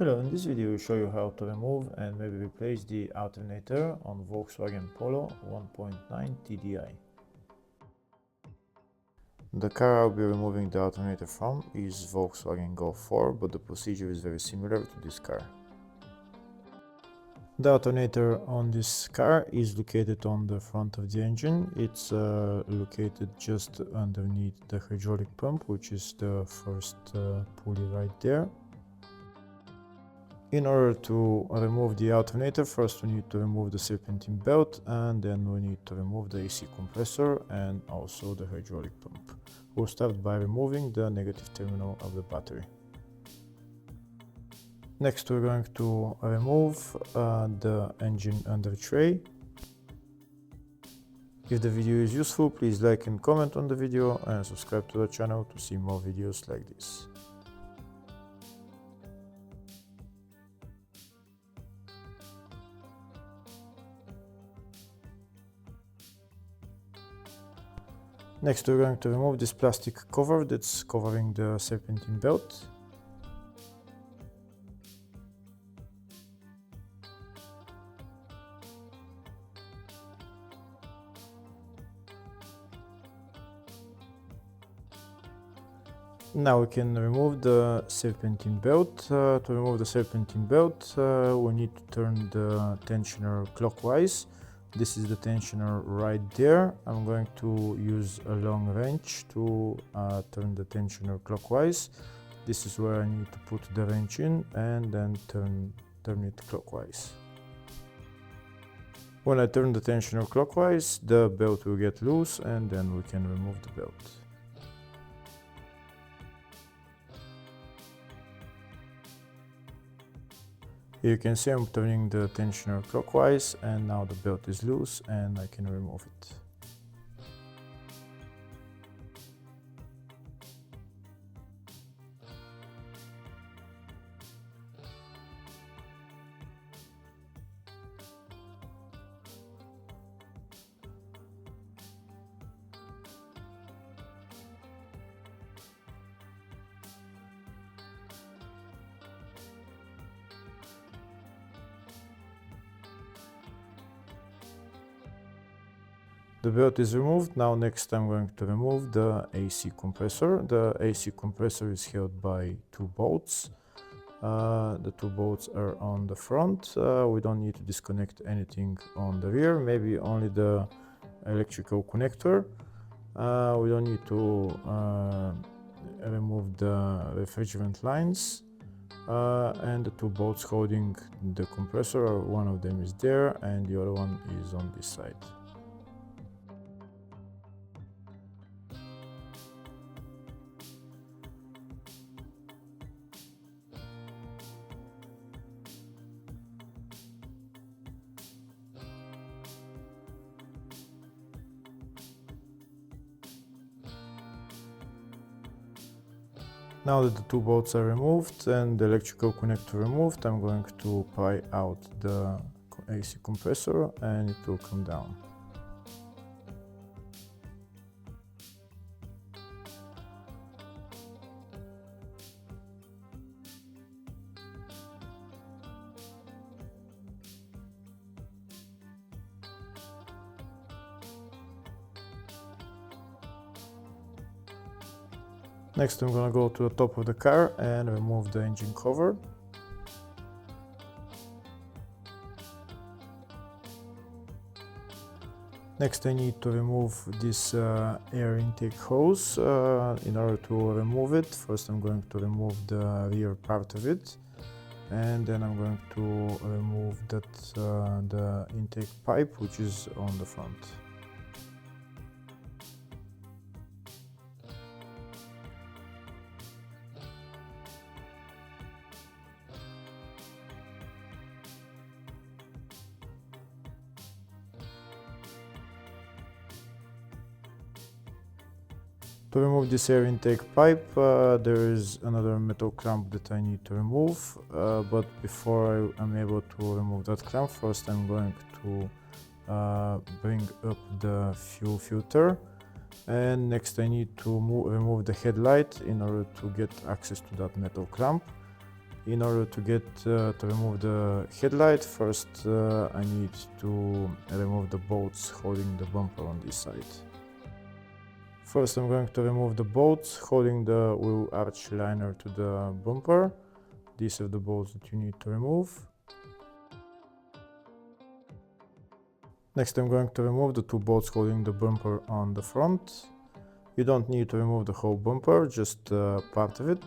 Hello, in this video I will show you how to remove and maybe replace the alternator on Volkswagen Polo 1.9 TDI. The car I'll be removing the alternator from is Volkswagen Golf 4, but the procedure is very similar to this car. The alternator on this car is located on the front of the engine. It's located just underneath the hydraulic pump, which is the first pulley right there. In order to remove the alternator, first we need to remove the serpentine belt, and then we need to remove the AC compressor and also the hydraulic pump. We'll start by removing the negative terminal of the battery. Next we're going to remove the engine under tray. If the video is useful, please like and comment on the video and subscribe to the channel to see more videos like this. Next we're going to remove this plastic cover that's covering the serpentine belt. Now we can remove the serpentine belt. To remove the serpentine belt, we need to turn the tensioner clockwise. This is the tensioner right there. I'm going to use a long wrench to turn the tensioner clockwise. This is where I need to put the wrench in and then turn it clockwise. When I turn the tensioner clockwise, the belt will get loose and then we can remove the belt. You can see I'm turning the tensioner clockwise and now the belt is loose and I can remove it. The belt is removed. Now next I'm going to remove the AC compressor. The AC compressor is held by two bolts. The two bolts are on the front. We don't need to disconnect anything on the rear, maybe only the electrical connector. We don't need to remove the refrigerant lines. And the two bolts holding the compressor, one of them is there and the other one is on this side. Now that the two bolts are removed and the electrical connector removed, I'm going to pry out the AC compressor and it will come down. Next I'm gonna go to the top of the car and remove the engine cover. Next I need to remove this air intake hose. In order to remove it, first I'm going to remove the rear part of it and then I'm going to remove the intake pipe which is on the front. To remove this air intake pipe, there is another metal clamp that I need to remove, but before I'm able to remove that clamp, first I'm going to bring up the fuel filter, and next I need to remove the headlight in order to get access to that metal clamp. In order to remove the headlight, first I need to remove the bolts holding the bumper on this side. First I'm going to remove the bolts holding the wheel arch liner to the bumper. These are the bolts that you need to remove. Next I'm going to remove the two bolts holding the bumper on the front. You don't need to remove the whole bumper, just part of it.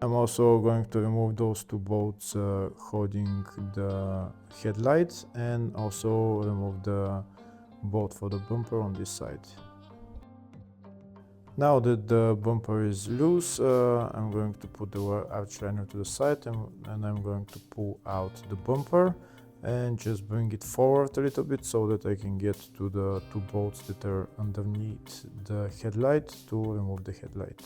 I'm also going to remove those two bolts holding the headlights, and also remove the bolt for the bumper on this side. Now that the bumper is loose, I'm going to put the arch liner to the side, and I'm going to pull out the bumper and just bring it forward a little bit so that I can get to the two bolts that are underneath the headlight to remove the headlight.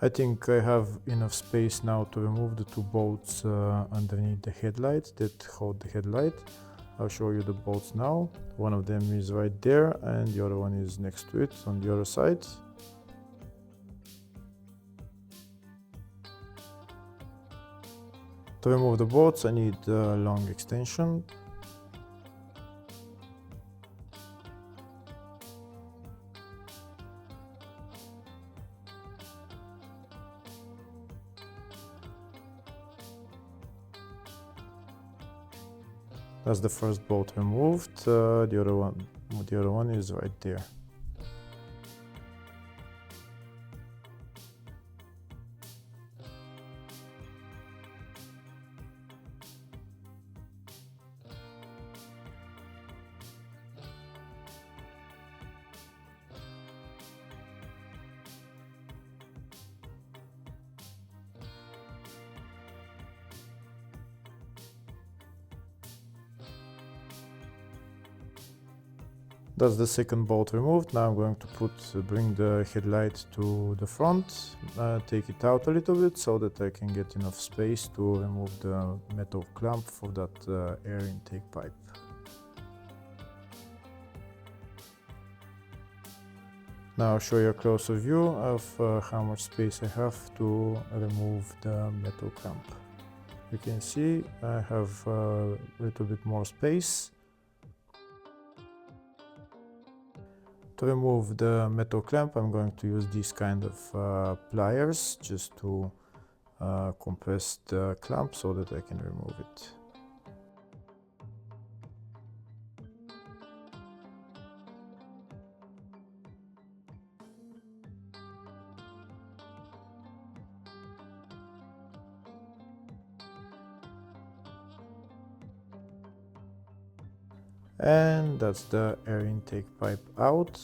I think I have enough space now to remove the two bolts underneath the headlight that hold the headlight. I'll show you the bolts now. One of them is right there and the other one is next to it on the other side. To remove the bolts I need a long extension. That's the first bolt removed. The other one is right there. That's the second bolt removed. Now I'm going to bring the headlight to the front, take it out a little bit so that I can get enough space to remove the metal clamp for that air intake pipe. Now I'll show you a closer view of how much space I have to remove the metal clamp. You can see I have a little bit more space. To remove the metal clamp, I'm going to use these kind of pliers just to compress the clamp so that I can remove it. And that's the air intake pipe out.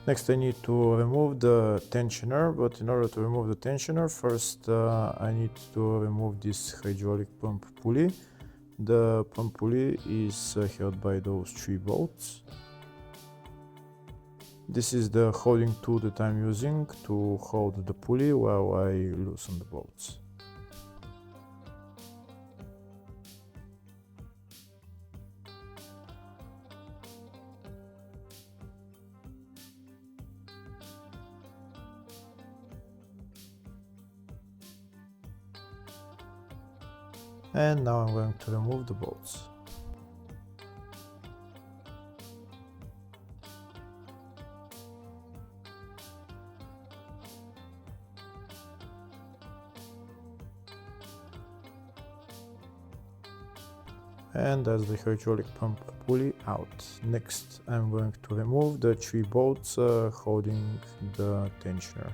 Next I need to remove the tensioner, but in order to remove the tensioner, first I need to remove this hydraulic pump pulley. The pump pulley is held by those three bolts. This is the holding tool that I'm using to hold the pulley while I loosen the bolts. And now I'm going to remove the bolts. And that's the hydraulic pump pulley out. Next I'm going to remove the three bolts holding the tensioner.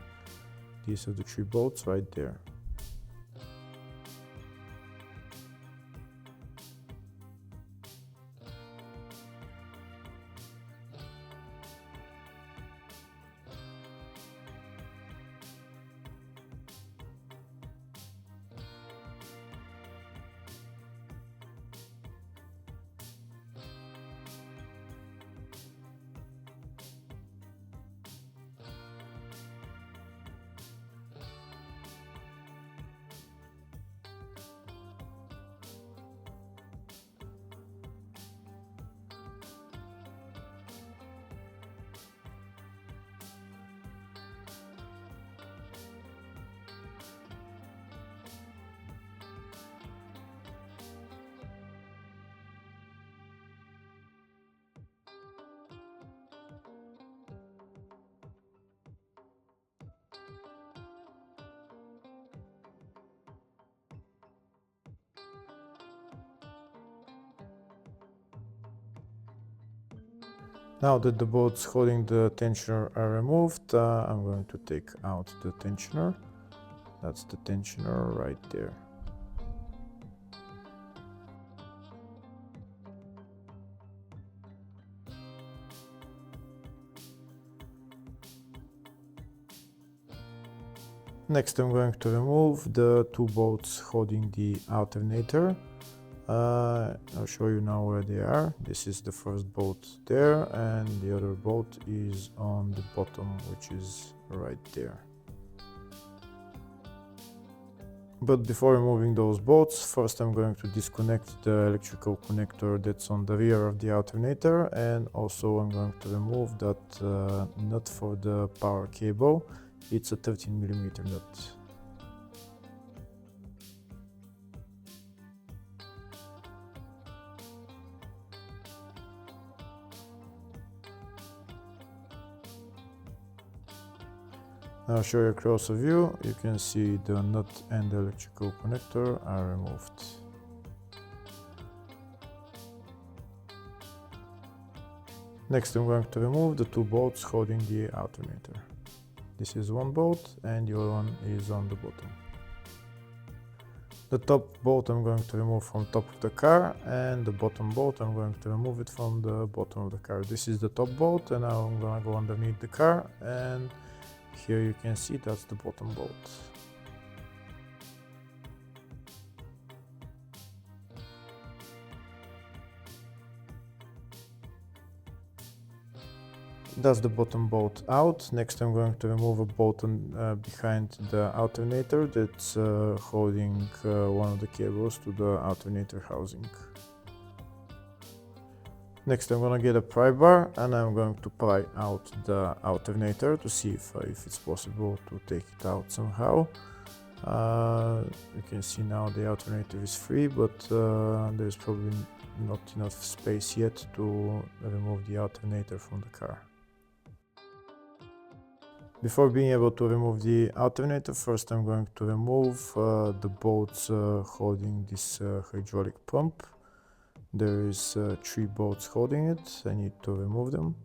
These are the three bolts right there. Now that the bolts holding the tensioner are removed, I'm going to take out the tensioner. That's the tensioner right there. Next, I'm going to remove the two bolts holding the alternator. I'll show you now where they are. This is the first bolt there, and the other bolt is on the bottom, which is right there. But before removing those bolts, first I'm going to disconnect the electrical connector that's on the rear of the alternator, and also I'm going to remove that nut for the power cable. It's a 13mm nut. Now I'll show you a closer view. You can see the nut and the electrical connector are removed. Next, I'm going to remove the two bolts holding the alternator. This is one bolt and the other one is on the bottom. The top bolt I'm going to remove from top of the car, and the bottom bolt I'm going to remove it from the bottom of the car. This is the top bolt, and now I'm going to go underneath the car, and here you can see that's the bottom bolt. That's the bottom bolt out. Next I'm going to remove a bolt behind the alternator that's holding one of the cables to the alternator housing. Next I'm going to get a pry bar and I'm going to pry out the alternator to see if it's possible to take it out somehow. You can see now the alternator is free, but there's probably not enough space yet to remove the alternator from the car. Before being able to remove the alternator, first I'm going to remove the bolts holding this hydraulic pump. There is 3 bolts holding it. I need to remove them.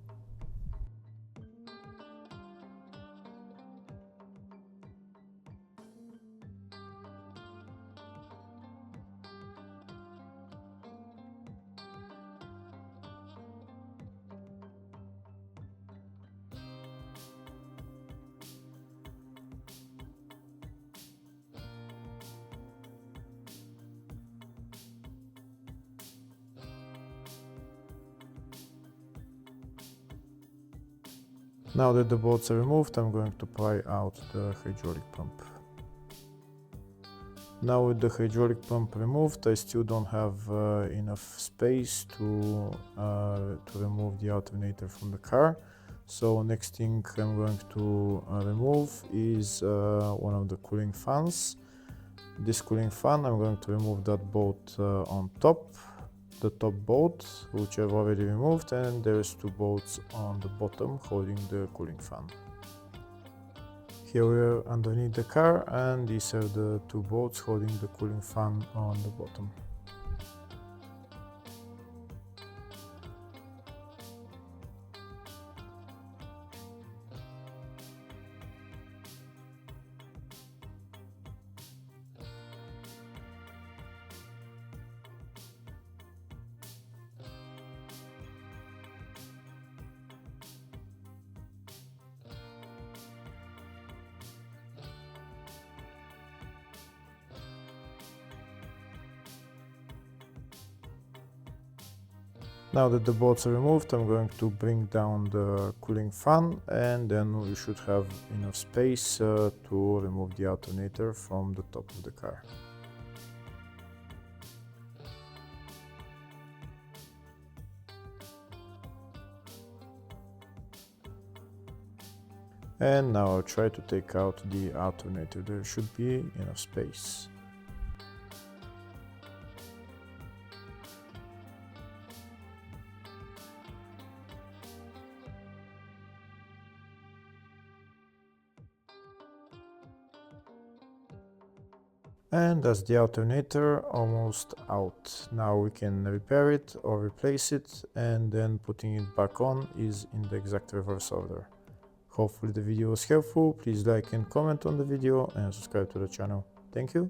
Now that the bolts are removed, I'm going to pry out the hydraulic pump. Now with the hydraulic pump removed, I still don't have enough space to remove the alternator from the car. So next thing I'm going to remove is one of the cooling fans. This cooling fan, I'm going to remove that bolt on top. The top bolt, which I've already removed, and there's 2 bolts on the bottom holding the cooling fan. Here we are underneath the car, and these are the 2 bolts holding the cooling fan on the bottom. Now that the bolts are removed, I'm going to bring down the cooling fan, and then we should have enough space to remove the alternator from the top of the car. And now I'll try to take out the alternator. There should be enough space. And that's the alternator almost out. Now we can repair it or replace it, and then putting it back on is in the exact reverse order. Hopefully the video was helpful. Please like and comment on the video and subscribe to the channel. Thank you.